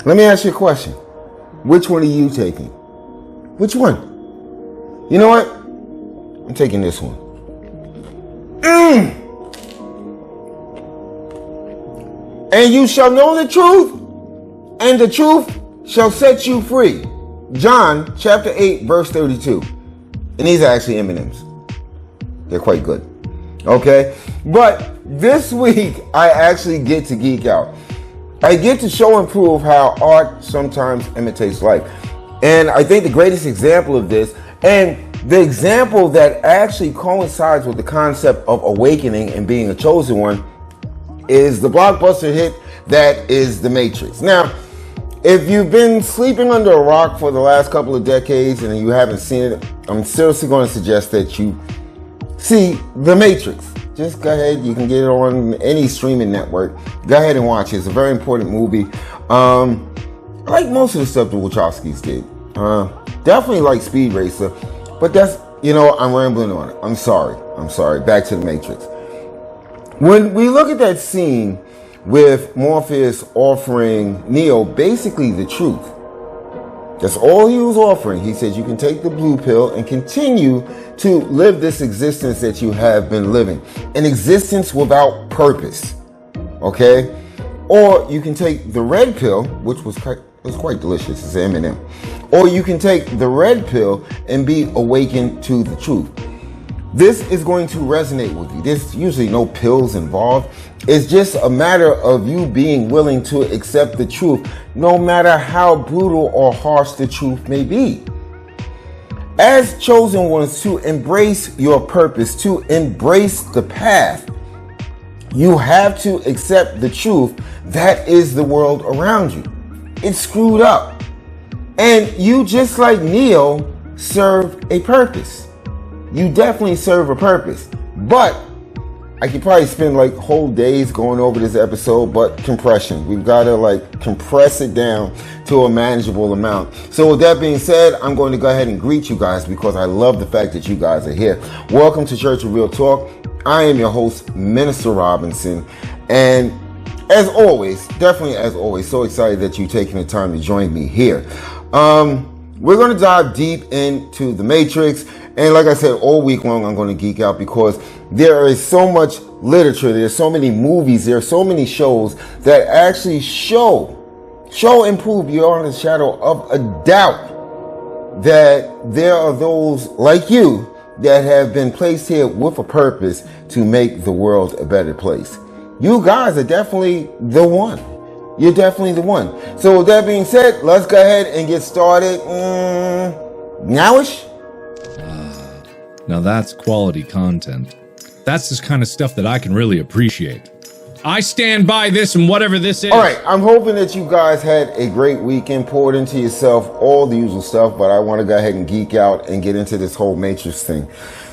Let me ask you a question. Which one are you taking? Which one? You know what? I'm taking this one. And you shall know the truth, and the truth shall set you free. John chapter 8, verse 32. And these are actually M&Ms. They're quite good. Okay? But this week, I actually get to geek out. I get to show and prove how art sometimes imitates life. And I think the greatest example of this, and the example that actually coincides with the concept of awakening and being a chosen one, is the blockbuster hit that is The Matrix. Now, if you've been sleeping under a rock for the last couple of decades and you haven't seen it, I'm seriously going to suggest that you see The Matrix. Just go ahead. You can get it on any streaming network. Go ahead and watch it. It's a very important movie. I like most of the stuff the Wachowskis did. Definitely like Speed Racer. But that's, I'm rambling on it. I'm sorry. Back to The Matrix. When we look at that scene with Morpheus offering Neo basically the truth, that's all he was offering. He said you can take the blue pill and continue to live this existence that you have been living. An existence without purpose. Okay? Or you can take the red pill, which was quite delicious. It's an M&M. Or you can take the red pill and be awakened to the truth. This is going to resonate with you. There's usually no pills involved. It's just a matter of you being willing to accept the truth, no matter how brutal or harsh the truth may be. As chosen ones, to embrace your purpose, to embrace the path, you have to accept the truth that is the world around you. It's screwed up. And you, just like Neo, serve a purpose. You definitely serve a purpose. But I could probably spend whole days going over this episode, but compression. We've got to compress it down to a manageable amount. So with that being said, I'm going to go ahead and greet you guys because I love the fact that you guys are here. Welcome to Church of Real Talk. I am your host, Minister Robinson. And as always, so excited that you're taking the time to join me here. We're going to dive deep into The Matrix. And like I said, all week long, I'm going to geek out because there is so much literature. There's so many movies. There are so many shows that actually show and prove beyond the shadow of a doubt that there are those like you that have been placed here with a purpose to make the world a better place. You guys are definitely the one. You're definitely the one. So with that being said, let's go ahead and get started. Nowish? Now that's quality content. That's the kind of stuff that I can really appreciate. I stand by this and whatever this is. All right, I'm hoping that you guys had a great weekend, poured into yourself, all the usual stuff, but I want to go ahead and geek out and get into this whole Matrix thing.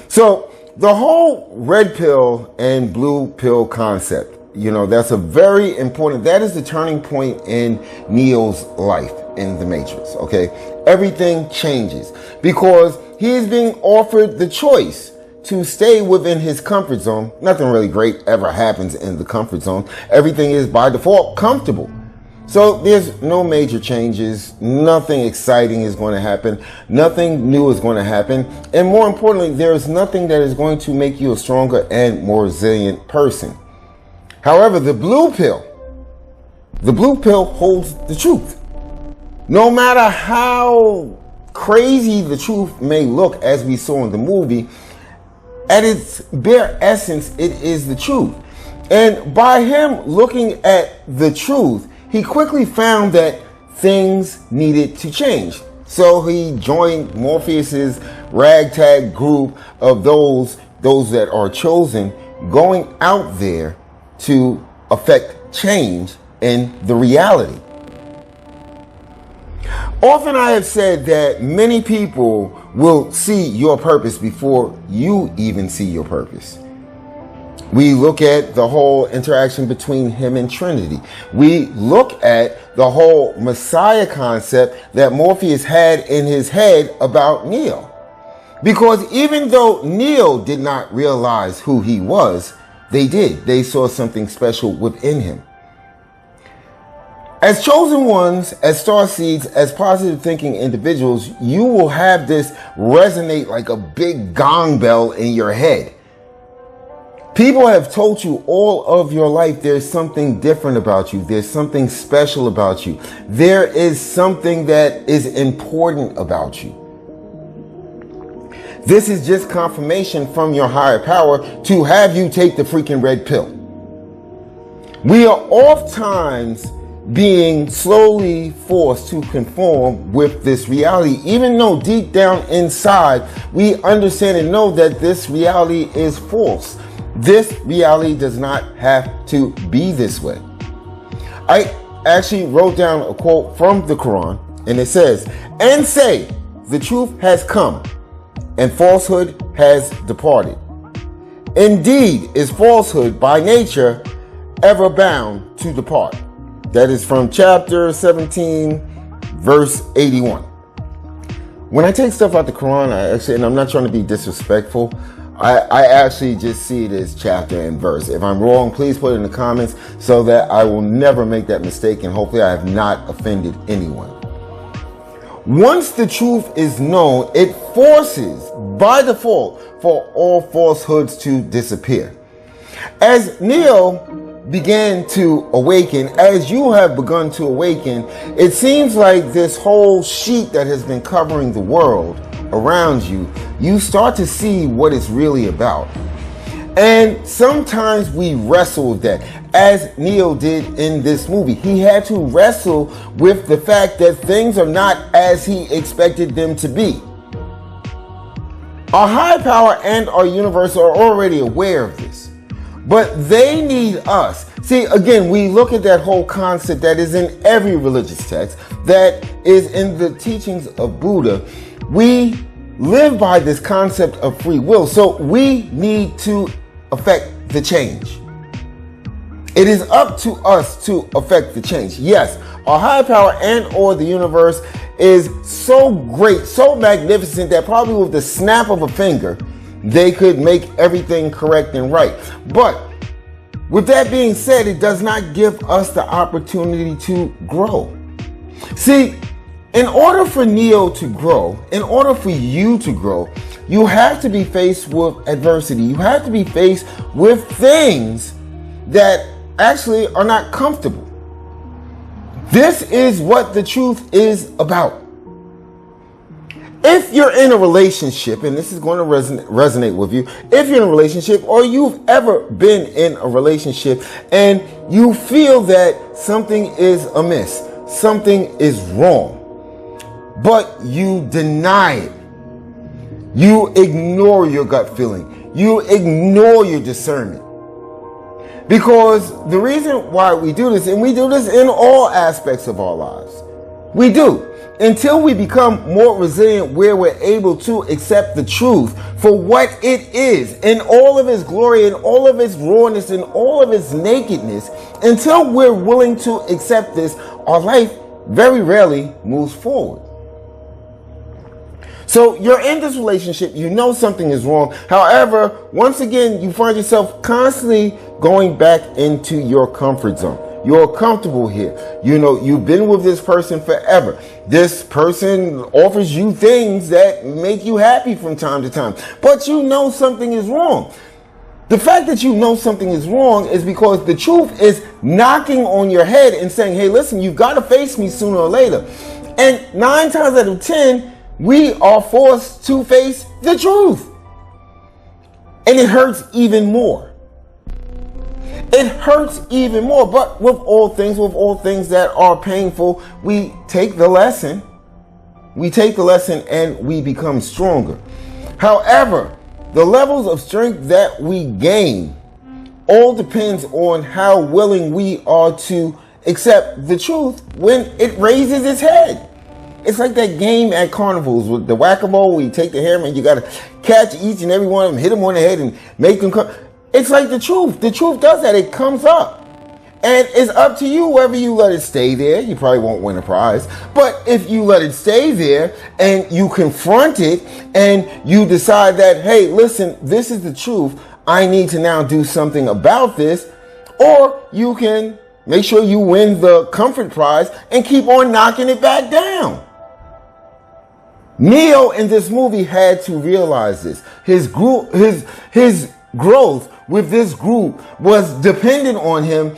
So the whole red pill and blue pill concept, that's a very important, that is the turning point in Neo's life in The Matrix, okay? Everything changes because he is being offered the choice to stay within his comfort zone. Nothing really great ever happens in the comfort zone. Everything is by default comfortable. So there's no major changes. Nothing exciting is going to happen. Nothing new is going to happen. And more importantly, there is nothing that is going to make you a stronger and more resilient person. However, the blue pill holds the truth. No matter how crazy the truth may look, as we saw in the movie, at its bare essence, it is the truth. And by him looking at the truth, he quickly found that things needed to change. So he joined Morpheus's ragtag group of those that are chosen, going out there to affect change in the reality. Often I have said that many people will see your purpose before you even see your purpose. We look at the whole interaction between him and Trinity. We look at the whole Messiah concept that Morpheus had in his head about Neo. Because even though Neo did not realize who he was, they did. They saw something special within him. As chosen ones, as star seeds, as positive thinking individuals, you will have this resonate like a big gong bell in your head. People have told you all of your life there's something different about you. There's something special about you. There is something that is important about you. This is just confirmation from your higher power to have you take the freaking red pill. We are oftentimes being slowly forced to conform with this reality, even though deep down inside we understand and know that this reality is false. This reality does not have to be this way. I actually wrote down a quote from the Quran, and it says, "And say, the truth has come, and falsehood has departed. Indeed is falsehood by nature ever bound to depart." That is from chapter 17, verse 81. When I take stuff out the Quran, and I'm not trying to be disrespectful, I actually just see it as chapter and verse. If I'm wrong, please put it in the comments so that I will never make that mistake, and hopefully I have not offended anyone. Once the truth is known, it forces, by default, for all falsehoods to disappear. As Neo began to awaken, as you have begun to awaken, it seems like this whole sheet that has been covering the world around you, you start to see what it's really about. And sometimes we wrestle with that, as Neo did in this movie. He had to wrestle with the fact that things are not as he expected them to be. Our high power and our universe are already aware of this, but they need us. See, again, we look at that whole concept that is in every religious text, that is in the teachings of Buddha. We live by this concept of free will, so we need to affect the change. It is up to us to affect the change. Yes, our higher power and or the universe is so great, so magnificent that probably with the snap of a finger, they could make everything correct and right. But with that being said, it does not give us the opportunity to grow. See, in order for Neo to grow, in order for you to grow, you have to be faced with adversity. You have to be faced with things that actually are not comfortable. This is what the truth is about. If you're in a relationship, and this is going to resonate with you, if you're in a relationship or you've ever been in a relationship and you feel that something is amiss, something is wrong, but you deny it, you ignore your gut feeling, you ignore your discernment. Because the reason why we do this, and we do this in all aspects of our lives, we do, until we become more resilient where we're able to accept the truth for what it is in all of its glory, in all of its rawness, in all of its nakedness. Until we're willing to accept this, our life very rarely moves forward. So you're in this relationship, you know something is wrong. However, once again, you find yourself constantly going back into your comfort zone. You're comfortable here. You know, you've been with this person forever. This person offers you things that make you happy from time to time, but you know something is wrong. The fact that you know something is wrong is because the truth is knocking on your head and saying, hey, listen, you've got to face me sooner or later. And 9 times out of 10, we are forced to face the truth. And it hurts even more. It hurts even more. But with all things that are painful, we take the lesson. We take the lesson and we become stronger. However, the levels of strength that we gain all depends on how willing we are to accept the truth when it raises its head. It's like that game at carnivals with the whack-a-mole where you take the hammer and you got to catch each and every one of them, hit them on the head and make them come. It's like the truth. The truth does that. It comes up. And it's up to you whether you let it stay there. You probably won't win a prize. But if you let it stay there and you confront it and you decide that, hey, listen, this is the truth. I need to now do something about this. Or you can Make sure you win the comfort prize and keep on knocking it back down. Neo in this movie had to realize this. His growth with this group was dependent on him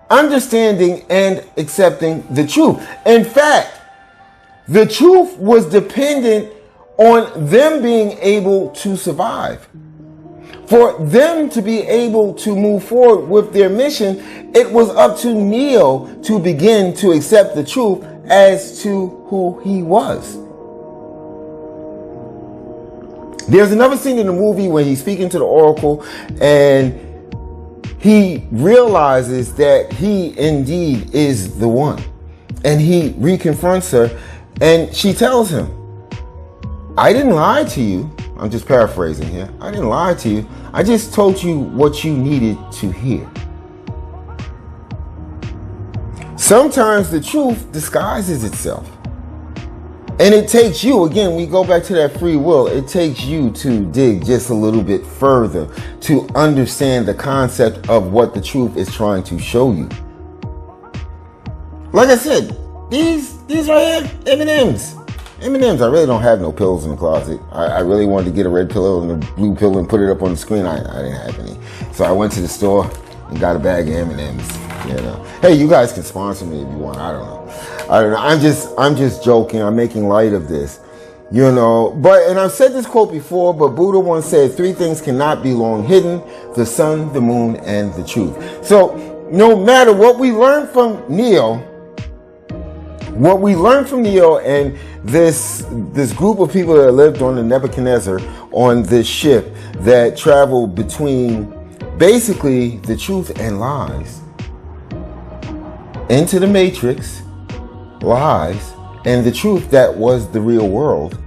understanding and accepting the truth. In fact, the truth was dependent on them being able to survive. For them to be able to move forward with their mission, it was up to Neo to begin to accept the truth as to who he was. There's another scene in the movie where he's speaking to the Oracle and he realizes that he indeed is the one. And he reconfronts her and she tells him, I didn't lie to you. I'm just paraphrasing here. I didn't lie to you. I just told you what you needed to hear. Sometimes the truth disguises itself. And it takes you, again, we go back to that free will, it takes you to dig just a little bit further to understand the concept of what the truth is trying to show you. Like I said, these right here, M&Ms. M&Ms, I really don't have no pills in the closet. I really wanted to get a red pill and a blue pill and put it up on the screen. I didn't have any. So I went to the store and got a bag of M&Ms. You know, hey, you guys can sponsor me if you want. I don't know. I'm just joking. I'm making light of this. You know, and I've said this quote before, but Buddha once said 3 things cannot be long hidden: the sun, the moon, and the truth. So no matter what we learn from Neo, and this group of people that lived on the Nebuchadnezzar on this ship that traveled between basically the truth and lies, into the matrix, lies, and the truth that was the real world.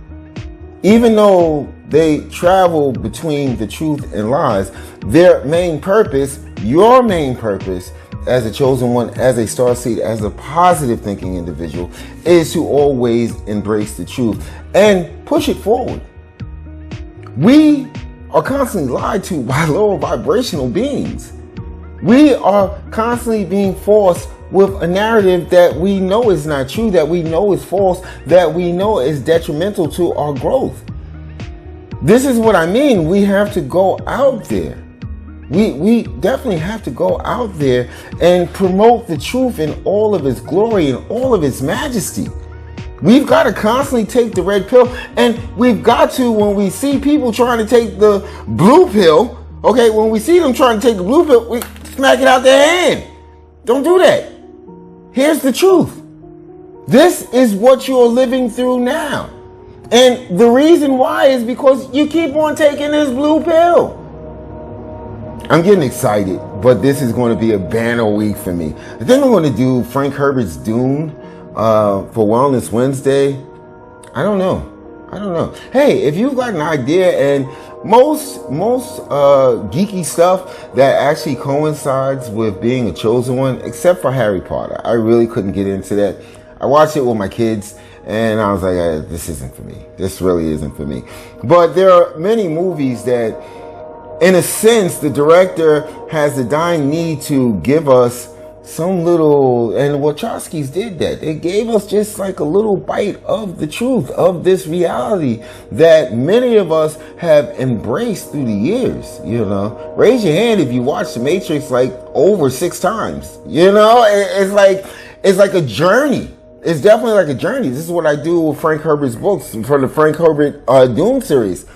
Even though they travel between the truth and lies, their main purpose, your main purpose as a chosen one, as a starseed, as a positive thinking individual, is to always embrace the truth and push it forward. We are constantly lied to by lower vibrational beings. We are constantly being forced with a narrative that we know is not true, that we know is false, that we know is detrimental to our growth. This is what I mean. We have to go out there. We definitely have to go out there and promote the truth in all of its glory and all of its majesty. We've got to constantly take the red pill, and we've got to, when we see people trying to take the blue pill, okay, when we see them trying to take the blue pill, we smack it out their hand. Don't do that. Here's the truth. This is what you're living through now. And the reason why is because you keep on taking this blue pill. I'm getting excited, but this is going to be a banner week for me. I think I'm going to do Frank Herbert's Dune for Wellness Wednesday. I don't know. Hey, if you've got an idea, and most geeky stuff that actually coincides with being a chosen one, except for Harry Potter. I really couldn't get into that. I watched it with my kids, and I was like, this isn't for me. This really isn't for me. But there are many movies that, in a sense, the director has the dying need to give us some little, and Wachowskis did that. They gave us just like a little bite of the truth of this reality that many of us have embraced through the years. You know, raise your hand if you watched The Matrix like over 6 times. You know, it's like a journey. It's definitely like a journey. This is what I do with Frank Herbert's books for the Frank Herbert Dune series.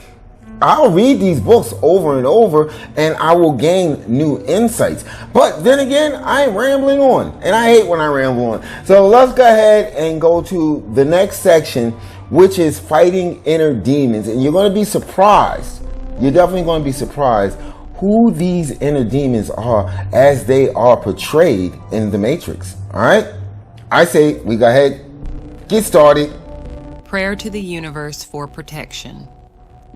I'll read these books over and over, and I will gain new insights. But then again, I'm rambling on, and I hate when I ramble on. So let's go ahead and go to the next section, which is fighting inner demons. And you're going to be surprised. You're definitely going to be surprised who these inner demons are as they are portrayed in The Matrix. All right? I say we go ahead, get started. Prayer to the universe for protection.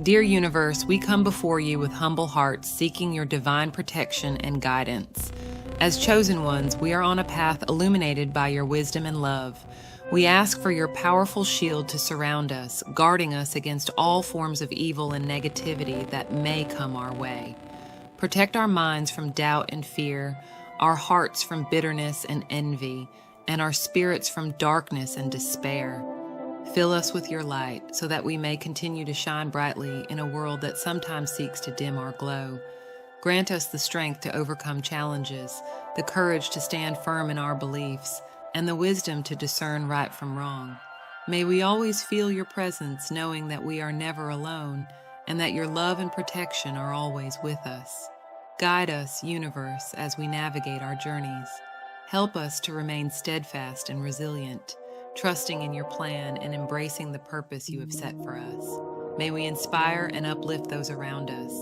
Dear universe, we come before you with humble hearts, seeking your divine protection and guidance. As chosen ones, we are on a path illuminated by your wisdom and love. We ask for your powerful shield to surround us, guarding us against all forms of evil and negativity that may come our way. Protect our minds from doubt and fear, our hearts from bitterness and envy, and our spirits from darkness and despair. Fill us with your light so that we may continue to shine brightly in a world that sometimes seeks to dim our glow. Grant us the strength to overcome challenges, the courage to stand firm in our beliefs, and the wisdom to discern right from wrong. May we always feel your presence, knowing that we are never alone, and that your love and protection are always with us. Guide us, universe, as we navigate our journeys. Help us to remain steadfast and resilient, trusting in your plan and embracing the purpose you have set for us. May we inspire and uplift those around us,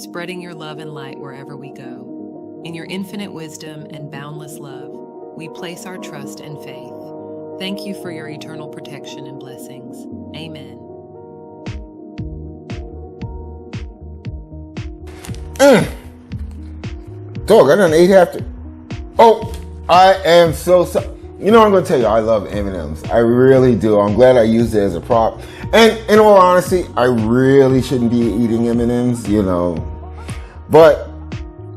spreading your love and light wherever we go. In your infinite wisdom and boundless love, we place our trust and faith. Thank you for your eternal protection and blessings. Amen. Dog, I done ate after. Oh, I am so sorry. You know, I'm going to tell you, I love M&Ms. I really do. I'm glad I used it as a prop. And in all honesty, I really shouldn't be eating M&Ms, you know. But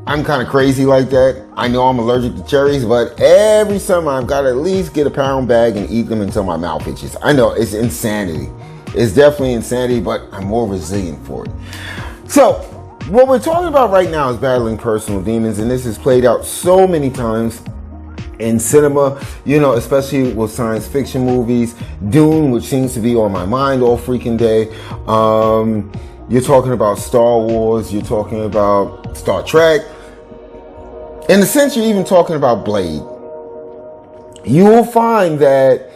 I'm kind of crazy like that. I know I'm allergic to cherries, but every summer I've got to at least get a pound bag and eat them until my mouth itches. I know, it's insanity. It's definitely insanity, but I'm more resilient for it. So, what we're talking about right now is battling personal demons, and this is played out so many times in cinema, you know, especially with science fiction movies. Dune, which seems to be on my mind all freaking day. You're talking about Star Wars, you're talking about Star Trek. In a sense, you're even talking about Blade. You will find that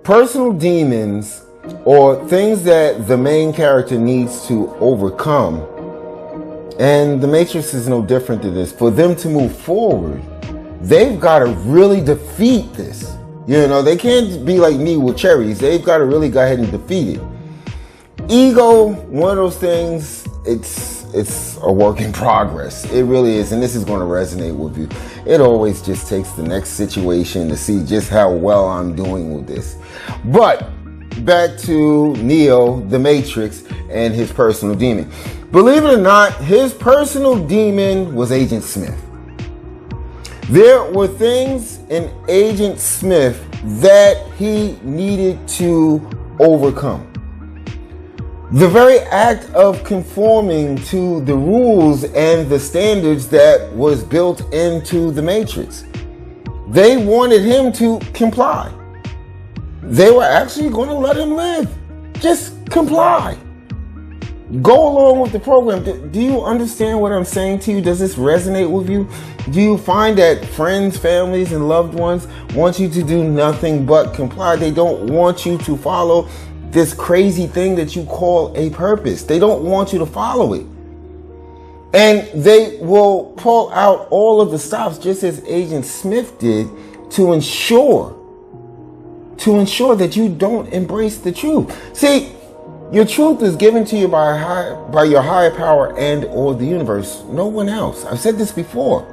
personal demons, or things that the main character needs to overcome, and the Matrix is no different to this. For them to move forward, they've got to really defeat this. You know, they can't be like me with cherries. They've got to really go ahead and defeat it. Ego, one of those things, it's a work in progress. It really is, and this is going to resonate with you. It always just takes the next situation to see just how well I'm doing with this. But back to Neo, the Matrix, and his personal demon. Believe it or not, his personal demon was Agent Smith. There were things in Agent Smith that he needed to overcome. The very act of conforming to the rules and the standards that was built into the Matrix, they wanted him to comply. They were actually going to let him live. Just comply. Go along with the program. Do you understand what I'm saying to you? Does this resonate with you? Do you find that friends, families, and loved ones want you to do nothing but comply? They don't want you to follow this crazy thing that you call a purpose. They don't want you to follow it. And they will pull out all of the stops, just as Agent Smith did, to ensure that you don't embrace the truth. See, your truth is given to you by your higher power and or the universe. No one else. I've said this before.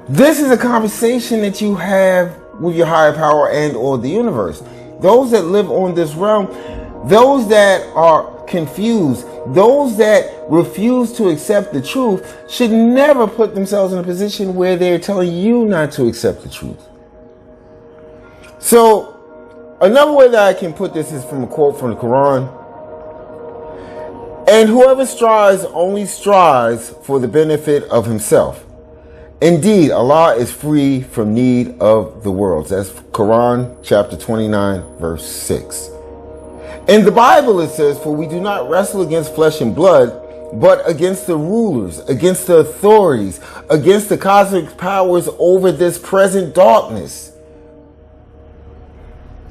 This is a conversation that you have with your higher power and or the universe. Those that live on this realm, those that are confused, those that refuse to accept the truth, should never put themselves in a position where they're telling you not to accept the truth. So, another way that I can put this is from a quote from the Quran. And whoever strives only strives for the benefit of himself. Indeed, Allah is free from need of the worlds. That's Quran chapter 29, verse 6. In the Bible it says, for we do not wrestle against flesh and blood, but against the rulers, against the authorities, against the cosmic powers over this present darkness.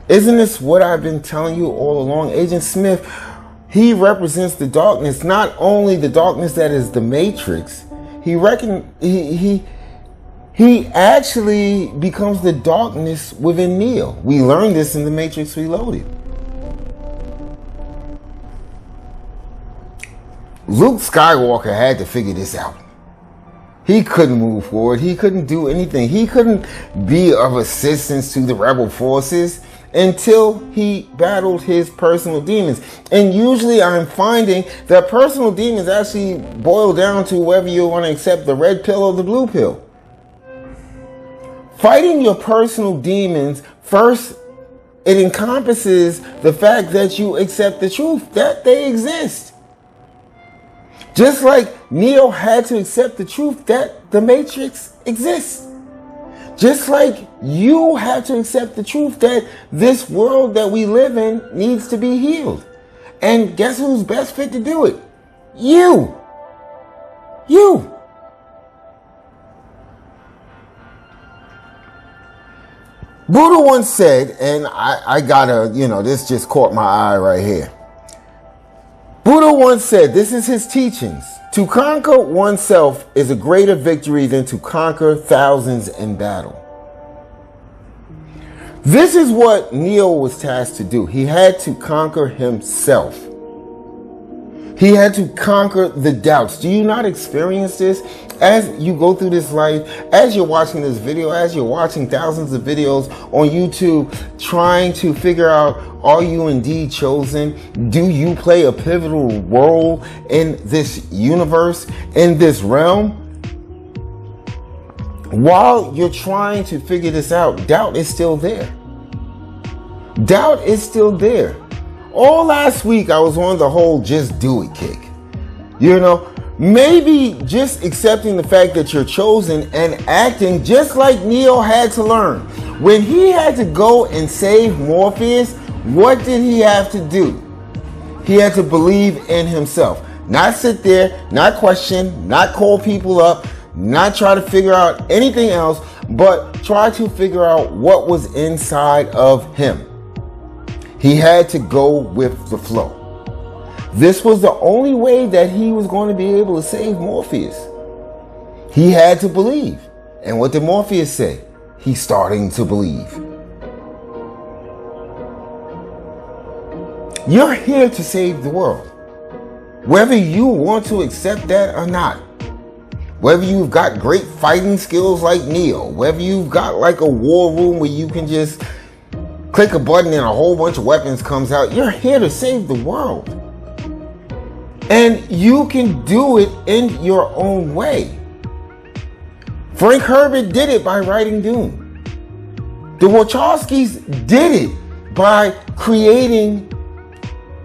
Isn't this what I've been telling you all along? Agent Smith, he represents the darkness, not only the darkness that is the Matrix. He actually becomes the darkness within Neo. We learned this in The Matrix Reloaded. Luke Skywalker had to figure this out. He couldn't move forward. He couldn't do anything. He couldn't be of assistance to the rebel forces until he battled his personal demons. And usually I'm finding that personal demons actually boil down to whether you want to accept the red pill or the blue pill. Fighting your personal demons, first, it encompasses the fact that you accept the truth that they exist. Just like Neo had to accept the truth that the Matrix exists. Just like you have to accept the truth that this world that we live in needs to be healed. And guess who's best fit to do it? You. You. Buddha once said, and I gotta, this just caught my eye right here. Buddha once said, this is his teachings: to conquer oneself is a greater victory than to conquer thousands in battle. This is what Neo was tasked to do. He had to conquer himself. He had to conquer the doubts. Do you not experience this as you go through this life, as you're watching this video, as you're watching thousands of videos on YouTube, trying to figure out, are you indeed chosen? Do you play a pivotal role in this universe, in this realm? While you're trying to figure this out, doubt is still there. Doubt is still there. All last week, I was on the whole just do it kick. Maybe just accepting the fact that you're chosen and acting just like Neo had to learn. When he had to go and save Morpheus, what did he have to do? He had to believe in himself. Not sit there, not question, not call people up, not try to figure out anything else, but try to figure out what was inside of him. He had to go with the flow. This was the only way that he was going to be able to save Morpheus. He had to believe. And what did Morpheus say? He's starting to believe. You're here to save the world. Whether you want to accept that or not. Whether you've got great fighting skills like Neo. Whether you've got like a war room where you can just click a button and a whole bunch of weapons comes out. You're here to save the world. And you can do it in your own way. Frank Herbert did it by writing Dune. The Wachowskis did it by creating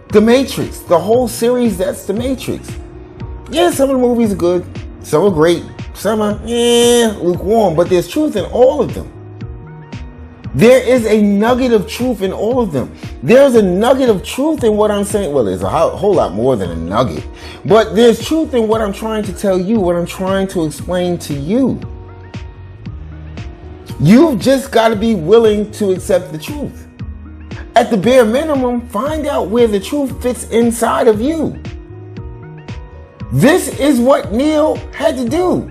The Matrix. The whole series that's The Matrix. Yeah, some of the movies are good. Some are great. Some are lukewarm. But there's truth in all of them. There is a nugget of truth in all of them. There's a nugget of truth in what I'm saying. Well, there's a whole lot more than a nugget. But there's truth in what I'm trying to tell you, what I'm trying to explain to you. You've just got to be willing to accept the truth. At the bare minimum, find out where the truth fits inside of you. This is what Neo had to do.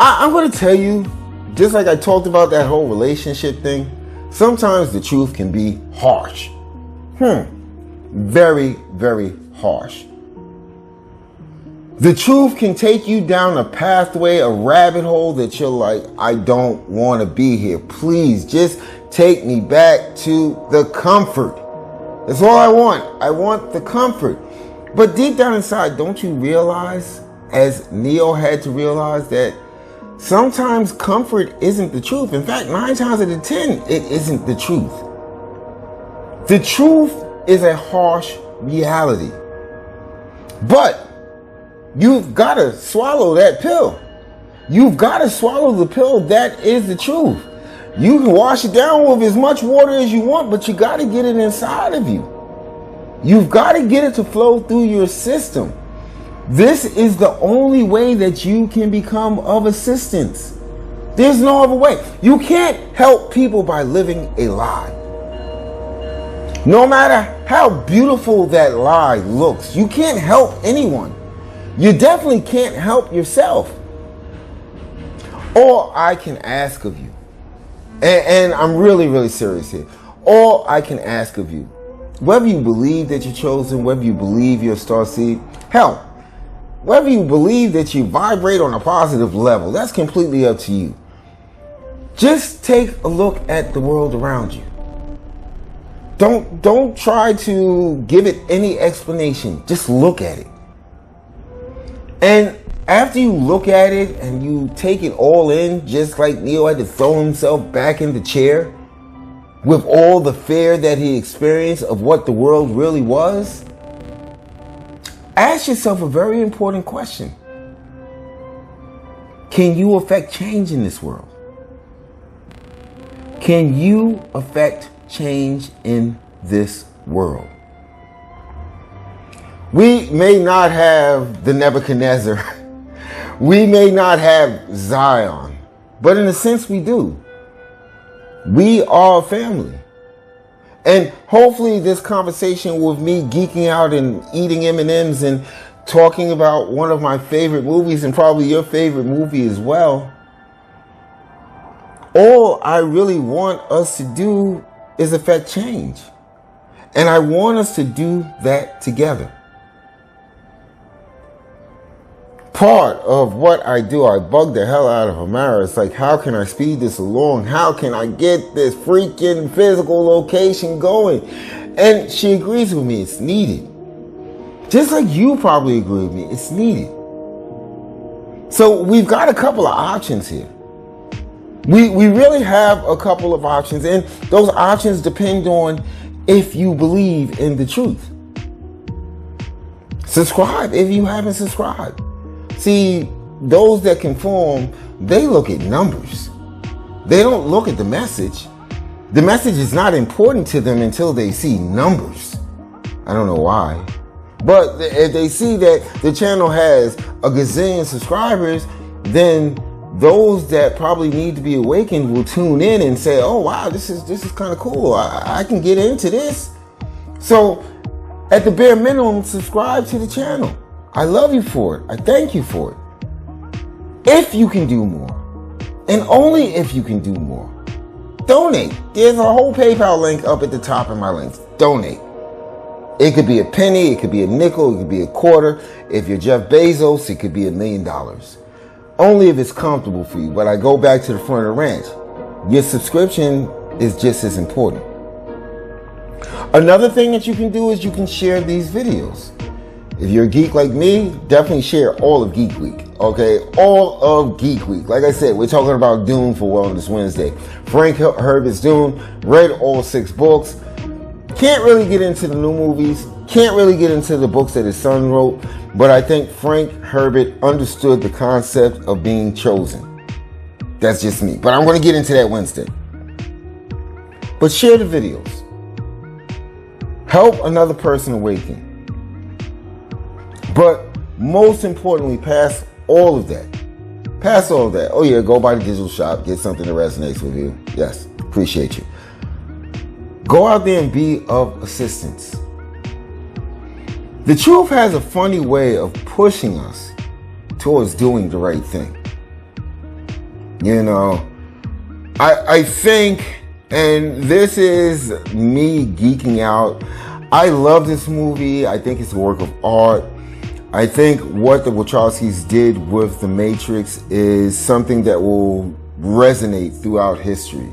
I'm going to tell you, just like I talked about that whole relationship thing, sometimes the truth can be harsh. Very, very harsh. The truth can take you down a pathway, a rabbit hole that you're like, I don't want to be here. Please just take me back to the comfort. That's all I want. I want the comfort. But deep down inside, don't you realize, as Neo had to realize, that sometimes comfort isn't the truth. In fact, 9 times out of 10, it isn't the truth. The truth is a harsh reality. But you've got to swallow that pill. You've got to swallow the pill that is the truth. You can wash it down with as much water as you want, but you got to get it inside of you. You've got to get it to flow through your system. This is the only way that you can become of assistance. There's no other way. You can't help people by living a lie. No matter how beautiful that lie looks, you can't help anyone. You definitely can't help yourself. All I can ask of you, and I'm really, really serious here. All I can ask of you, whether you believe that you're chosen, whether you believe you're a star seed, hell, whether you believe that you vibrate on a positive level, that's completely up to you. Just take a look at the world around you. Don't try to give it any explanation. Just look at it. And after you look at it and you take it all in, just like Neo had to throw himself back in the chair with all the fear that he experienced of what the world really was, ask yourself a very important question. Can you affect change in this world? Can you affect change in this world? We may not have the Nebuchadnezzar. We may not have Zion. But in a sense, we do. We are a family. And hopefully this conversation with me geeking out and eating M&Ms and talking about one of my favorite movies and probably your favorite movie as well, all I really want us to do is affect change. And I want us to do that together. Part of what I do, I bug the hell out of Amara. It's like, how can I speed this along? How can I get this freaking physical location going? And she agrees with me, it's needed. Just like you probably agree with me, it's needed. So we've got a couple of options here. We really have a couple of options, and those options depend on if you believe in the truth. Subscribe if you haven't subscribed. See, those that conform, they look at numbers. They don't look at the message. The message is not important to them until they see numbers. I don't know why. But if they see that the channel has a gazillion subscribers, then those that probably need to be awakened will tune in and say, oh wow, this is kind of cool. I can get into this. So at the bare minimum, subscribe to the channel. I love you for it. I thank you for it. If you can do more, and only if you can do more, donate. There's a whole PayPal link up at the top of my links. Donate. It could be a penny, it could be a nickel, it could be a quarter. If you're Jeff Bezos, it could be $1 million. Only if it's comfortable for you. But I go back to the front of the ranch. Your subscription is just as important. Another thing that you can do is you can share these videos. If you're a geek like me, definitely share all of Geek Week. Okay, all of Geek Week. Like I said, we're talking about Dune for Wellness Wednesday. Frank Herbert's Dune, read all 6 books. Can't really get into the new movies. Can't really get into the books that his son wrote. But I think Frank Herbert understood the concept of being chosen. That's just me. But I'm going to get into that Wednesday. But share the videos. Help another person awaken. But most importantly, pass all of that. Pass all of that. Oh yeah, go by the digital shop, get something that resonates with you. Yes, appreciate you. Go out there and be of assistance. The truth has a funny way of pushing us towards doing the right thing. You know, I think, and this is me geeking out, I love this movie. I think it's a work of art. I think what the Wachowskis did with The Matrix is something that will resonate throughout history.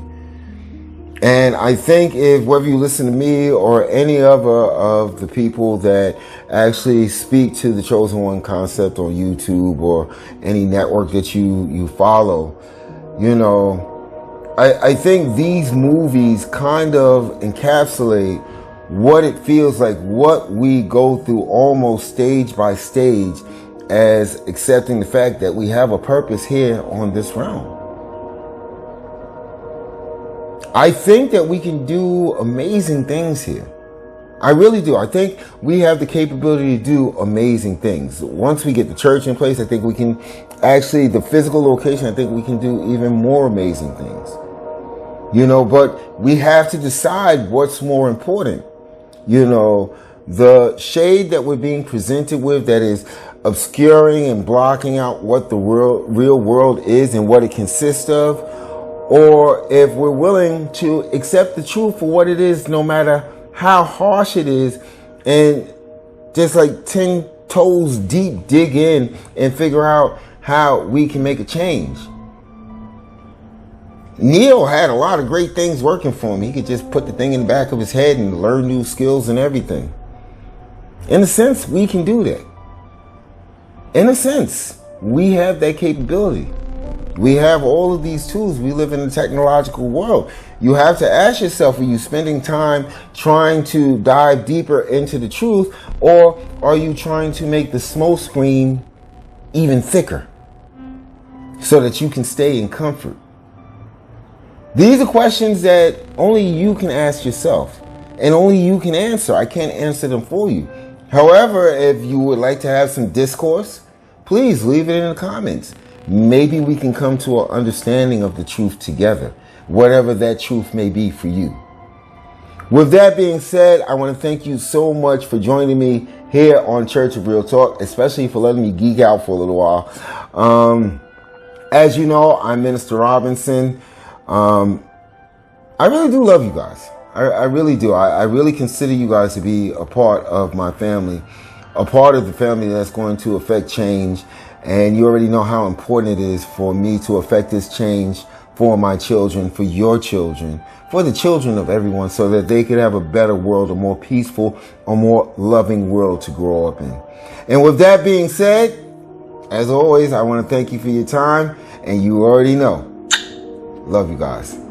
And I think if whether you listen to me or any other of the people that actually speak to the Chosen One concept on YouTube or any network that you follow, you know, I think these movies kind of encapsulate what it feels like, what we go through almost stage by stage as accepting the fact that we have a purpose here on this realm. I think that we can do amazing things here. I really do. I think we have the capability to do amazing things. Once we get the church in place, I think we can actually, the physical location, I think we can do even more amazing things. You know, but we have to decide what's more important. You know, the shade that we're being presented with that is obscuring and blocking out what the real world is and what it consists of, or if we're willing to accept the truth for what it is, no matter how harsh it is, and just like 10 toes deep dig in and figure out how we can make a change. Neo had a lot of great things working for him. He could just put the thing in the back of his head and learn new skills and everything. In a sense, we can do that. In a sense, We have that capability. We have all of these tools. We live in a technological world. You have to ask yourself, are you spending time trying to dive deeper into the truth, or are you trying to make the smoke screen even thicker so that you can stay in comfort? These are questions that only you can ask yourself and only you can answer. I can't answer them for you. However, if you would like to have some discourse, please leave it in the comments. Maybe we can come to an understanding of the truth together, whatever that truth may be for you. With that being said, I want to thank you so much for joining me here on Church of Real Talk, especially for letting me geek out for a little while. As you know, I'm Minister Robinson. I really do love you guys. I really do. I really consider you guys to be a part of my family, a part of the family that's going to affect change. And you already know how important it is for me to affect this change for my children, for your children, for the children of everyone, so that they could have a better world, a more peaceful, a more loving world to grow up in. And with that being said, as always, I want to thank you for your time. And you already know, love you guys.